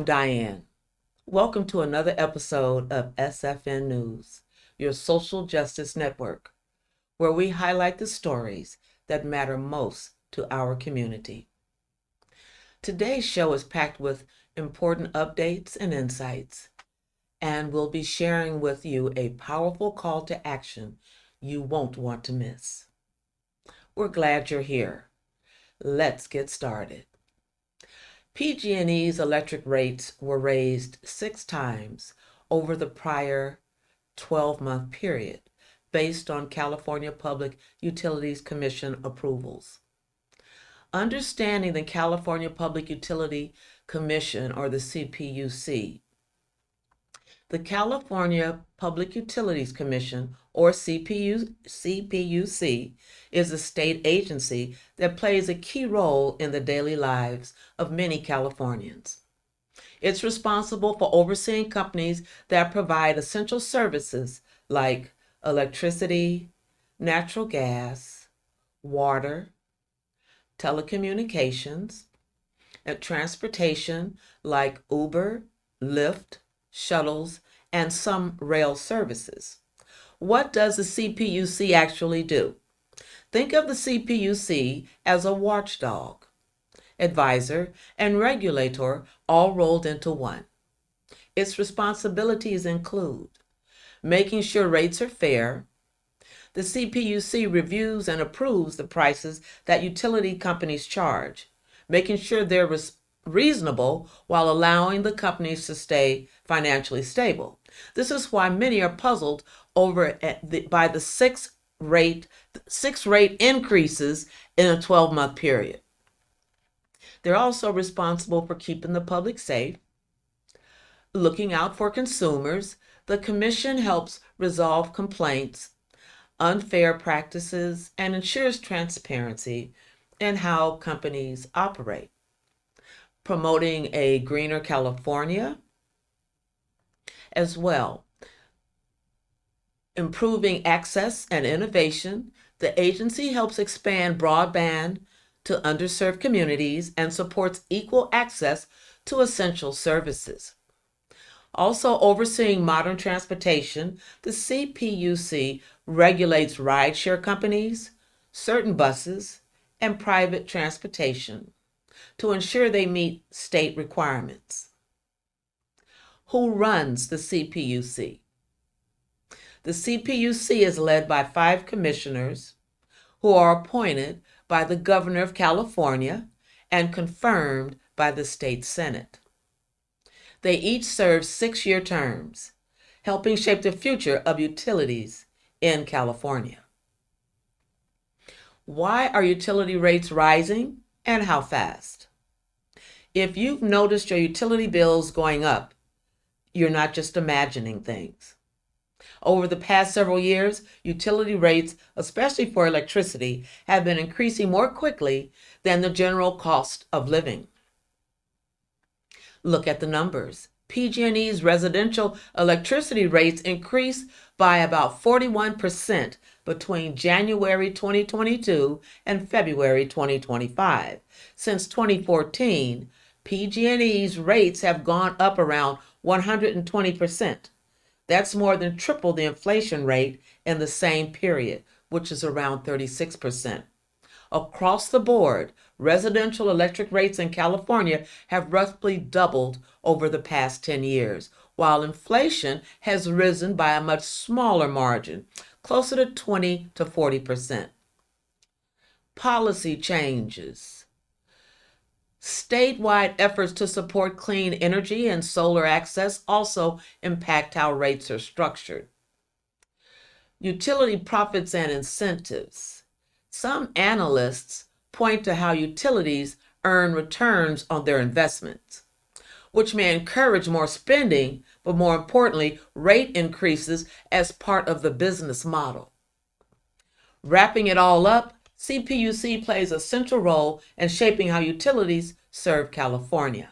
Diane. Welcome to another episode of SFN News, your social justice network, where we highlight the stories that matter most to our community. Today's show is packed with important updates and insights, and we'll be sharing with you a powerful call to action you won't want to miss. We're glad you're here. Let's get started. PG&E's electric rates were raised 6 times over the prior 12-month period based on California Public Utilities Commission approvals. Understanding the California Public Utility Commission, or the CPUC. The California Public Utilities Commission, or CPUC, is a state agency that plays a key role in the daily lives of many Californians. It's responsible for overseeing companies that provide essential services like electricity, natural gas, water, telecommunications, and transportation like Uber, Lyft, shuttles, and some rail services. What does the CPUC actually do? Think of the CPUC as a watchdog, advisor, and regulator all rolled into one. Its responsibilities include making sure rates are fair. The CPUC reviews and approves the prices that utility companies charge, making sure they're reasonable while allowing the companies to stay financially stable. This is why many are puzzled by the six rate increases in a 12-month period. They're also responsible for keeping the public safe, looking out for consumers. The commission helps resolve complaints, unfair practices, and ensures transparency in how companies operate. Promoting a greener California as well. Improving access and innovation. The agency helps expand broadband to underserved communities and supports equal access to essential services. Also overseeing modern transportation, the CPUC regulates rideshare companies, certain buses, and private transportation to ensure they meet state requirements. Who runs the CPUC? The CPUC is led by 5 commissioners who are appointed by the Governor of California and confirmed by the State Senate. They each serve 6-year terms, helping shape the future of utilities in California. Why are utility rates rising and how fast? If you've noticed your utility bills going up, you're not just imagining things. Over the past several years, utility rates, especially for electricity, have been increasing more quickly than the general cost of living. Look at the numbers. PG&E's residential electricity rates increased by about 41% between January 2022 and February 2025. Since 2014, PG&E's rates have gone up around 120%. That's more than triple the inflation rate in the same period, which is around 36%. Across the board, residential electric rates in California have roughly doubled over the past 10 years, while inflation has risen by a much smaller margin, closer to 20 to 40%. Policy changes. Statewide efforts to support clean energy and solar access also impact how rates are structured. Utility profits and incentives. Some analysts point to how utilities earn returns on their investments, which may encourage more spending, but more importantly, rate increases as part of the business model. Wrapping it all up, CPUC plays a central role in shaping how utilities serve California,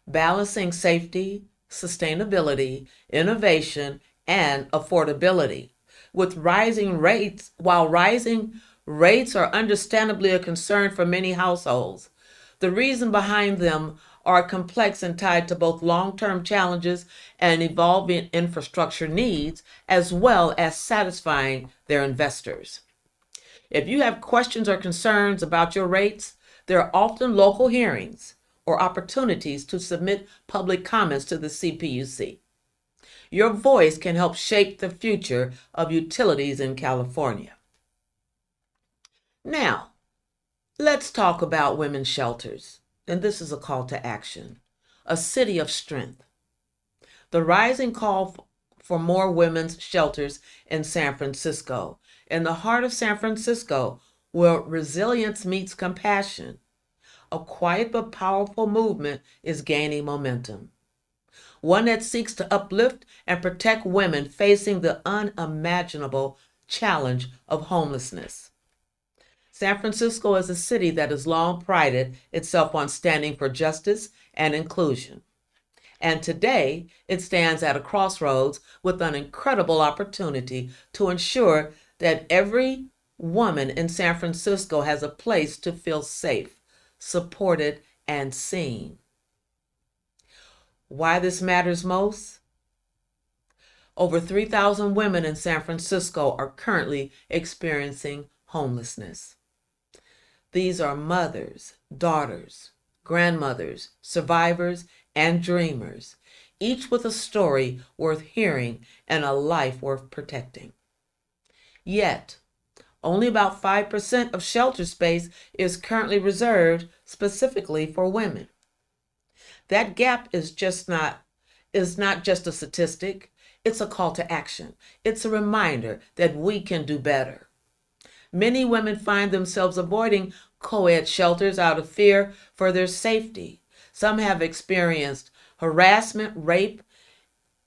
balancing safety, sustainability, innovation, and affordability. With rising rates, while rising rates are understandably a concern for many households, the reason behind them are complex and tied to both long-term challenges and evolving infrastructure needs, as well as satisfying their investors. If you have questions or concerns about your rates, there are often local hearings or opportunities to submit public comments to the CPUC. Your voice can help shape the future of utilities in California. Now, let's talk about women's shelters. And this is a call to action. A city of strength. The rising call for more women's shelters in San Francisco. In the heart of San Francisco, where resilience meets compassion, a quiet but powerful movement is gaining momentum. One that seeks to uplift and protect women facing the unimaginable challenge of homelessness. San Francisco is a city that has long prided itself on standing for justice and inclusion. And today, it stands at a crossroads with an incredible opportunity to ensure that every woman in San Francisco has a place to feel safe, supported, and seen. Why this matters most? Over 3,000 women in San Francisco are currently experiencing homelessness. These are mothers, daughters, grandmothers, survivors, and dreamers, each with a story worth hearing and a life worth protecting. Yet, only about 5% of shelter space is currently reserved specifically for women. That gap is not just a statistic, it's a call to action. It's a reminder that we can do better. Many women find themselves avoiding co-ed shelters out of fear for their safety. Some have experienced harassment, rape,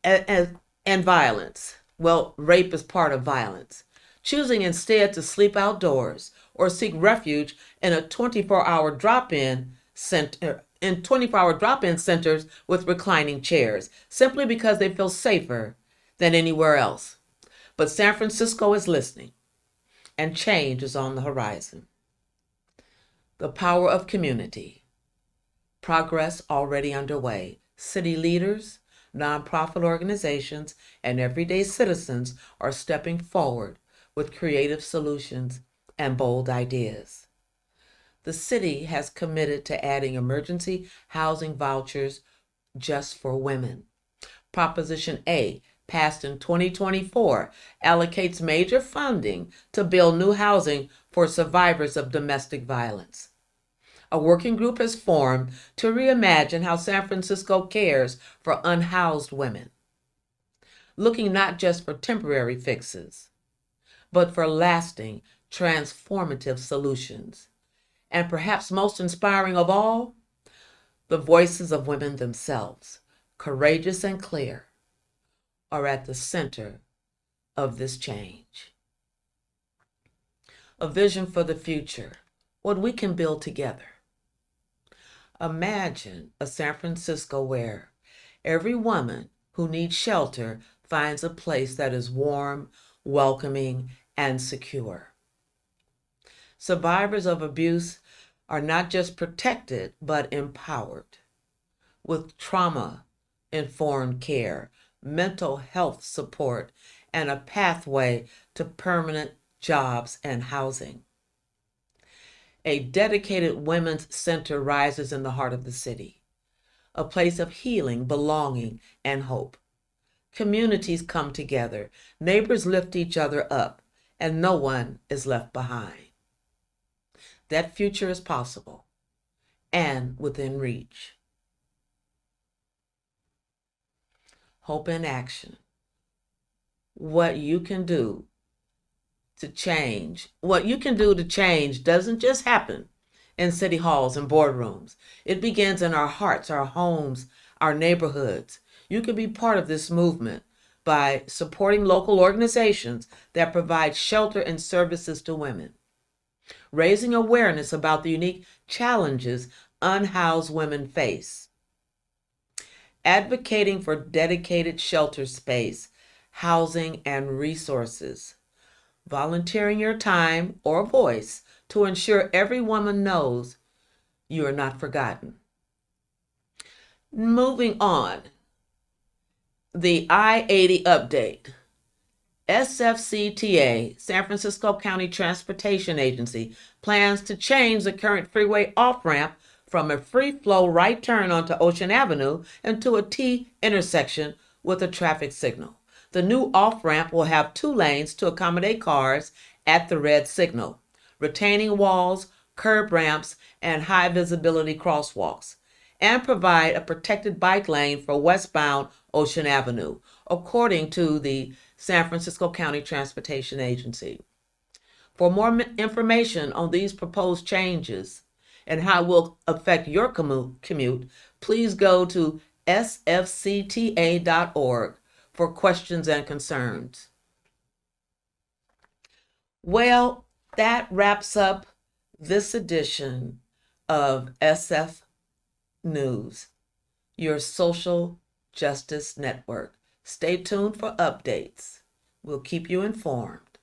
and violence. Well, rape is part of violence. Choosing instead to sleep outdoors or seek refuge in a 24-hour drop-in centers with reclining chairs, simply because they feel safer than anywhere else. But San Francisco is listening, and change is on the horizon. The power of community. Progress already underway. City leaders, nonprofit organizations, and everyday citizens are stepping forward with creative solutions and bold ideas. The city has committed to adding emergency housing vouchers just for women. Proposition A, passed in 2024, allocates major funding to build new housing for survivors of domestic violence. A working group has formed to reimagine how San Francisco cares for unhoused women, looking not just for temporary fixes, but for lasting, transformative solutions. And perhaps most inspiring of all, the voices of women themselves, courageous and clear, are at the center of this change. A vision for the future, what we can build together. Imagine a San Francisco where every woman who needs shelter finds a place that is warm, welcoming, and secure. Survivors of abuse are not just protected, but empowered with trauma-informed care, mental health support, and a pathway to permanent jobs and housing. A dedicated women's center rises in the heart of the city, a place of healing, belonging, and hope. Communities come together, neighbors lift each other up, and no one is left behind. That future is possible and within reach. Hope in action. What you can do to change doesn't just happen in city halls and boardrooms. It begins in our hearts, our homes, our neighborhoods. You can be part of this movement by supporting local organizations that provide shelter and services to women, raising awareness about the unique challenges unhoused women face, advocating for dedicated shelter space, housing, and resources, volunteering your time or voice to ensure every woman knows you are not forgotten. Moving on, the I-80 update. SFCTA, San Francisco County Transportation Agency, plans to change the current freeway off-ramp from a free-flow right turn onto Ocean Avenue into a T intersection with a traffic signal. The new off-ramp will have 2 lanes to accommodate cars at the red signal, retaining walls, curb ramps, and high-visibility crosswalks, and provide a protected bike lane for westbound Ocean Avenue, according to the San Francisco County Transportation Agency. For more information on these proposed changes and how it will affect your commute, please go to sfcta.org for questions and concerns. Well, that wraps up this edition of SF News, your social justice network. Stay tuned for updates. We'll keep you informed.